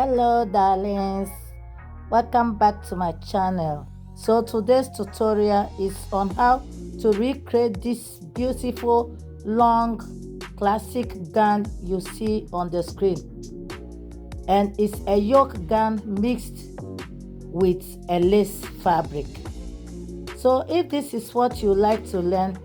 Hello darlings, welcome back to my channel. So today's tutorial is on how to recreate this beautiful long classic gown you see on the screen, and it's a yoke gown mixed with a lace fabric. So if this is what you like to learn,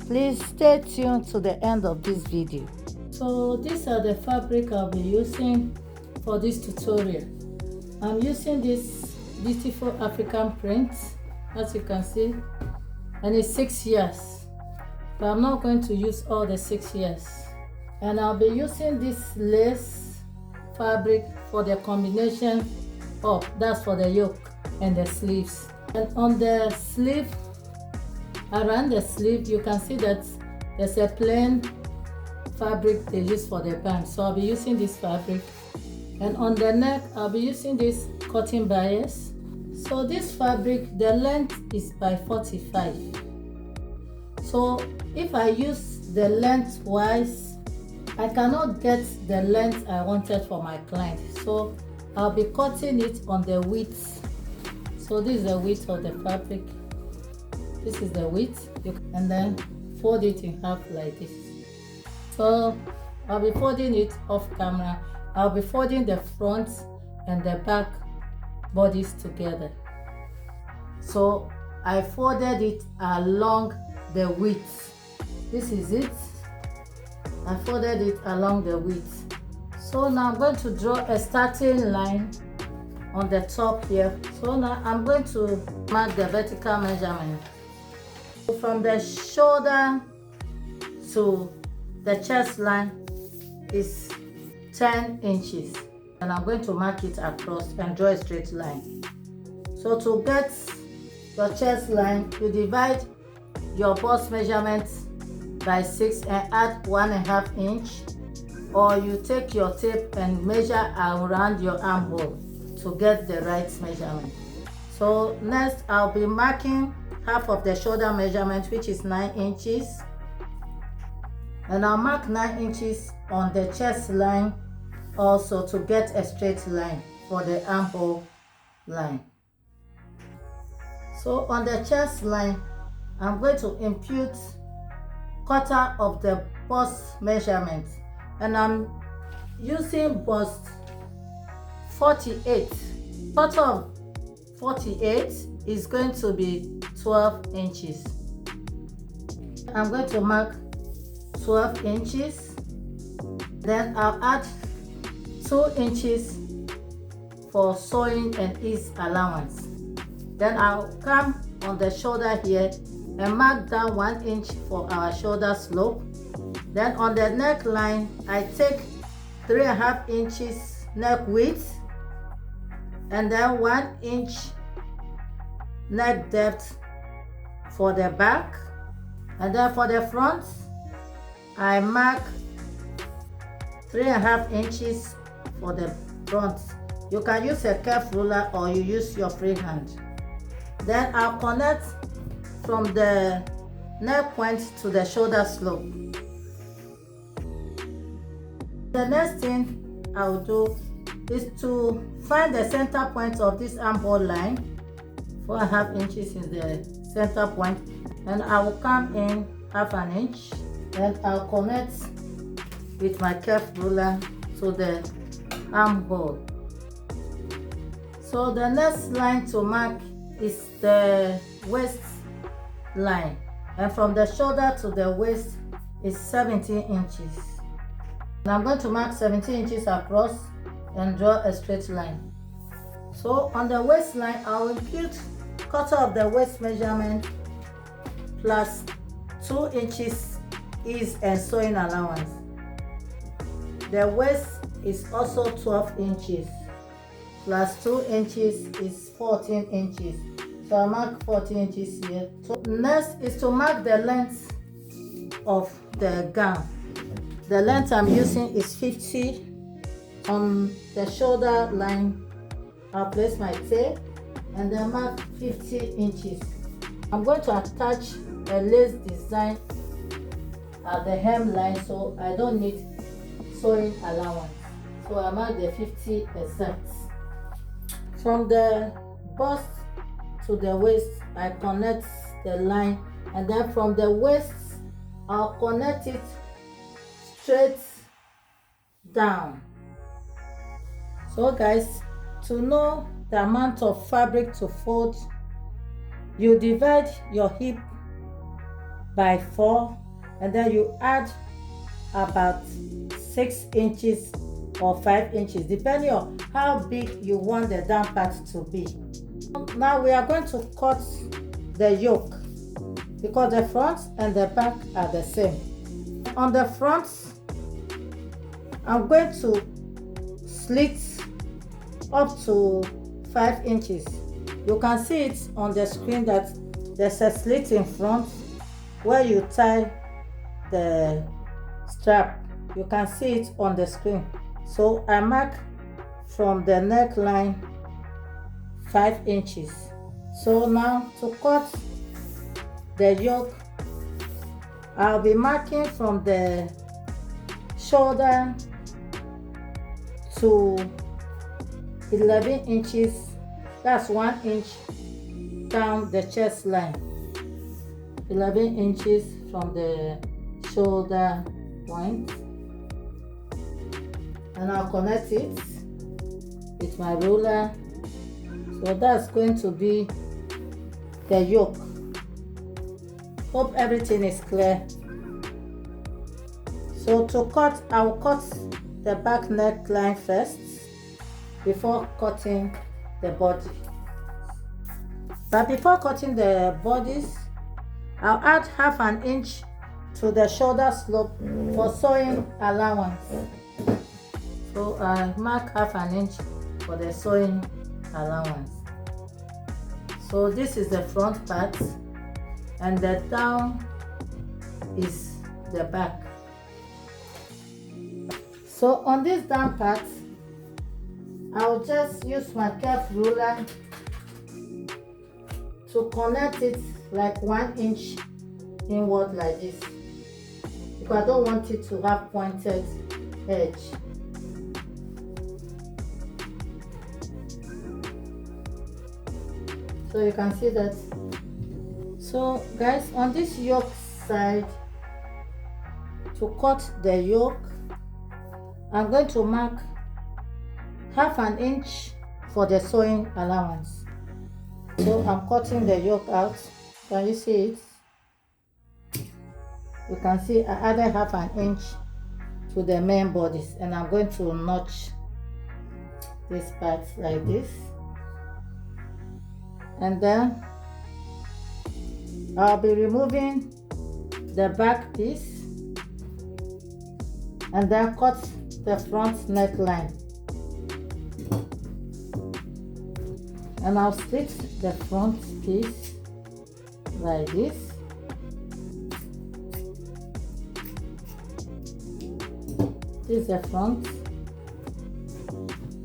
please stay tuned to the end of this video. So these are the fabric I'll be using for this tutorial. I'm using this beautiful African print, as you can see, and it's 6 years, but I'm not going to use all the 6 years. And I'll be using this lace fabric for the combination of, that's for the yoke and the sleeves. And on the sleeve, around the sleeve, you can see that there's a plain fabric they use for the band, so I'll be using this fabric. And on the neck, I'll be using this cotton bias. So this fabric, the length is by 45. So if I use the lengthwise, I cannot get the length I wanted for my client, so I'll be cutting it on the width. So this is the width of the fabric, this is the width, and then fold it in half like this. So I'll be folding it off camera. I'll be folding the front and the back bodies together. So I folded it along the width. This is it. I folded it along the width. So now I'm going to draw a starting line on the top here. So now I'm going to mark the vertical measurement. So from the shoulder to the chest line is 10 inches, and I'm going to mark it across and draw a straight line. So to get your chest line, you divide your bust measurement by 6 and add 1.5 inch, or you take your tape and measure around your armhole to get the right measurement. So next I'll be marking half of the shoulder measurement, which is 9 inches, and I'll mark 9 inches on the chest line also to get a straight line for the armhole line. So on the chest line, I'm going to impute quarter of the bust measurement, and I'm using bust 48. Quarter of 48 is going to be 12 inches. I'm going to mark 12 inches, then I'll add 2 inches for sewing and ease allowance. Then I'll come on the shoulder here and mark down 1 inch for our shoulder slope. Then on the neckline, I take 3.5 inches neck width, and then 1 inch neck depth for the back. And then for the front, I mark 3.5 inches for the front. You can use a curved ruler or you use your free hand. Then I'll connect from the neck point to the shoulder slope. The next thing I'll do is to find the center point of this armhole line. 4.5 inches is the center point, and I will come in 1/2 inch. Then I'll connect with my curved ruler to the armhole. So the next line to mark is the waist line, and from the shoulder to the waist is 17 inches. And I'm going to mark 17 inches across and draw a straight line. So on the waistline, I'll impute quarter of the waist measurement plus 2 inches ease and sewing allowance. The waist is also 12 inches, plus 2 inches is 14 inches. So I mark 14 inches here. So next is to mark the length of the gown. The length I'm using is 50. On the shoulder line, I'll place my tape and then mark 50 inches. I'm going to attach a lace design at the hemline, so I don't need sewing allowance. So I mark the 50 exact. From the bust to the waist, I connect the line, and then from the waist I'll connect it straight down. So guys, to know the amount of fabric to fold, you divide your hip by 4, and then you add about 6 inches or 5 inches depending on how big you want the down part to be. Now we are going to cut the yoke because the front and the back are the same. On the front, I'm going to slit up to 5 inches. You can see it on the screen that there's a slit in front where you tie the strap. You can see it on the screen. So I mark from the neckline 5 inches. So now to cut the yoke, I'll be marking from the shoulder to 11 inches. That's 1 inch down the chest line. 11 inches from the shoulder point, and I'll connect it with my ruler. So that's going to be the yoke. Hope everything is clear. So to cut, I will cut the back neckline first before cutting the body. But before cutting the bodies, I'll add half an inch to the shoulder slope for sewing allowance. So I mark half an inch for the sewing allowance. So this is the front part, and the down is the back. So on this down part, I'll just use my curved ruler to connect it like 1 inch inward like this, because I don't want it to have pointed edge. So you can see that. So guys, on this yoke side, to cut the yoke, I'm going to mark half an inch for the sewing allowance. So I'm cutting the yoke out. Can you see it? You can see I added half an inch to the main bodies, and I'm going to notch this part like this, and then I'll be removing the back piece and then cut the front neckline, and I'll slit the front piece like this. This is the front,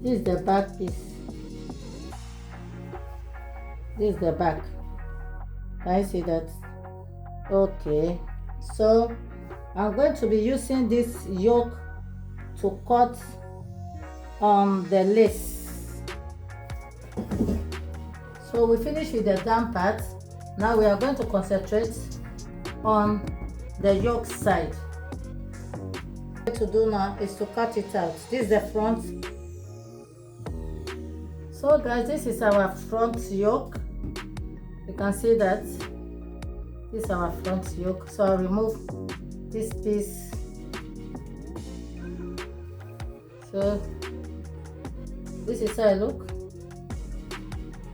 this is the back piece, this is the back. Can you see that? Okay, so I'm going to be using this yoke to cut on the lace. So we finished with the down part. Now we are going to concentrate on the yoke side. What to do now is to cut it out. This is the front. So guys, this is our front yoke. You can see that this is our front yoke. So I'll remove this piece. So this is how I look.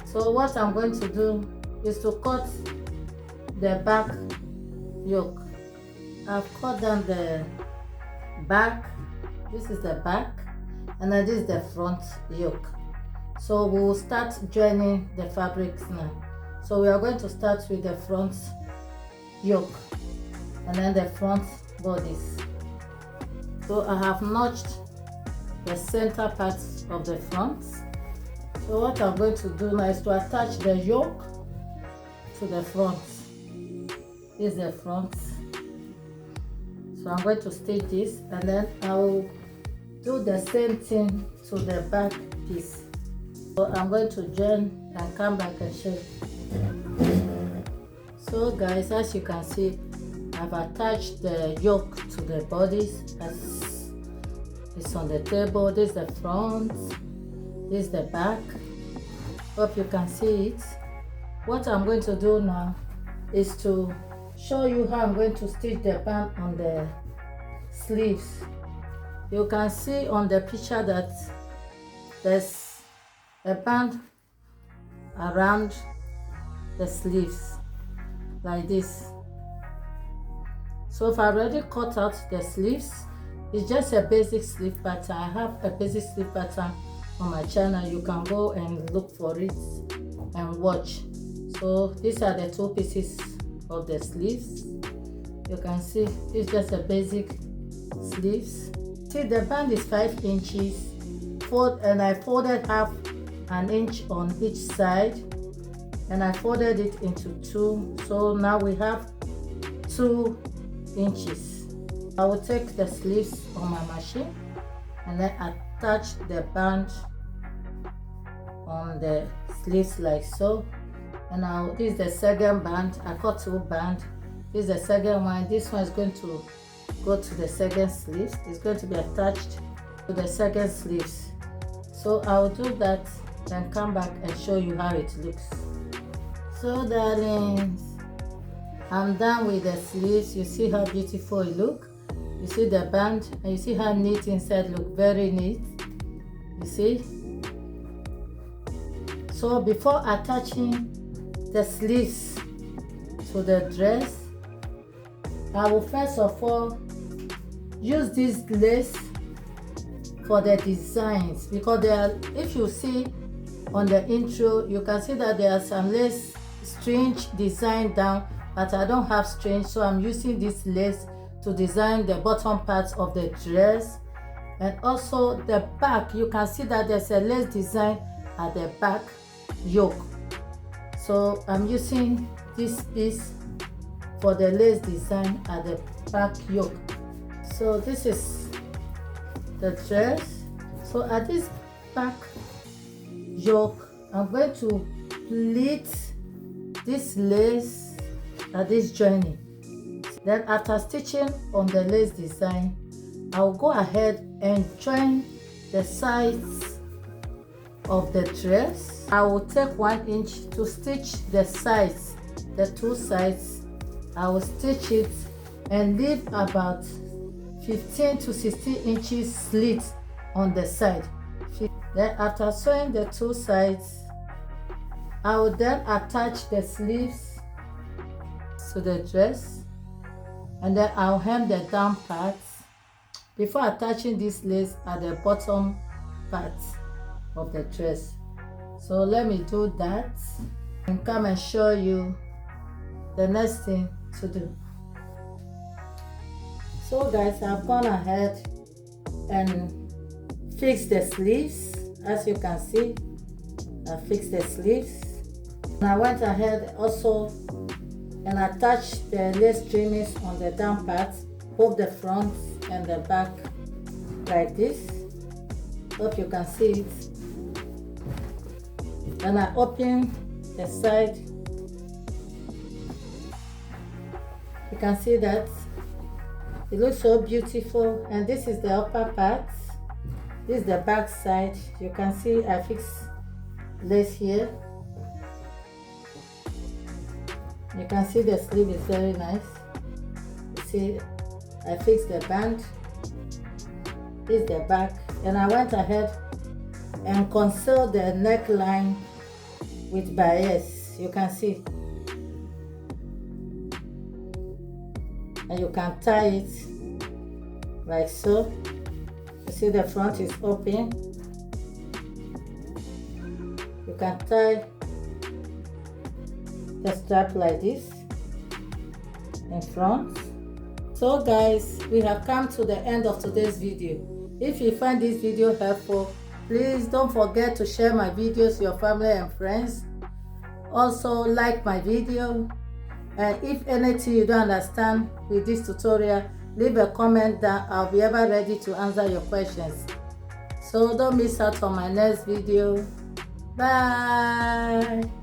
So what I'm going to do is to cut the back yoke. I've cut down the back. This is the back, and then this is the front yoke. So we'll start joining the fabrics now. So we are going to start with the front yoke and then the front bodies. So I have notched the center part of the front. So what I'm going to do now is to attach the yoke to the front. This is the front. So I'm going to stitch this, and then I will do the same thing to the back piece. So I'm going to join and come back and show you. So guys, as you can see, I've attached the yoke to the bodies as it's on the table. This is the front, this is the back. Hope you can see it. What I'm going to do now is to show you how I'm going to stitch the band on the sleeves. You can see on the picture that there's a band around the sleeves like this. So I've already cut out the sleeves. It's just a basic sleeve pattern. I have a basic sleeve pattern on my channel. You can go and look for it and watch. So these are the two pieces of the sleeves. You can see it's just a basic sleeves. See, the band is 5 inches and I folded half an inch on each side and I folded it into 2. So now we have 2 inches. I will take the sleeves on my machine and then attach the band on the sleeves like so. And now this is the second band. I cut 2 bands. This is the second one. This one is going to go to the second sleeves. It's going to be attached to the second sleeves. So I will do that and come back and show you how it looks. So darlings, I'm done with the sleeves. You see how beautiful it looks. You see the band and you see how neat inside look. Very neat. You see? So before attaching the sleeves to the dress, I will first of all use this lace for the designs, because there are, if you see on the intro, you can see that there are some lace strange design down, but I don't have strange, so I'm using this lace to design the bottom parts of the dress. And also the back, you can see that there's a lace design at the back yoke. So I'm using this piece for the lace design at the back yoke. So this is the dress. So at this back yoke, I'm going to pleat this lace at this joining. Then after stitching on the lace design, I'll go ahead and join the sides of the dress. I will take 1 inch to stitch the sides, the 2 sides. I will stitch it and leave about 15 to 16 inches slit on the side. Then after sewing the 2 sides, I will then attach the sleeves to the dress, and then I'll hem the down parts before attaching this lace at the bottom part of the dress. So let me do that and come and show you the next thing to do. So guys, I've gone ahead and fixed the sleeves. As you can see, I fixed the sleeves. And I went ahead also and attached the lace trimmings on the down parts, both the front and the back, like this. Hope you can see it. And I open the side. You can see that it looks so beautiful. And this is the upper part. This is the back side. You can see I fixed lace here. You can see the sleeve is very nice. You see, I fixed the band. This is the back. And I went ahead and concealed the neckline with bias. You can see. And you can tie it like so. You see the front is open. You can tie the strap like this in front. So guys, we have come to the end of today's video. If you find this video helpful, please don't forget to share my videos with your family and friends. Also like my video, and if anything you don't understand with this tutorial, leave a comment down. I'll be ever ready to answer your questions. So don't miss out on my next video. Bye.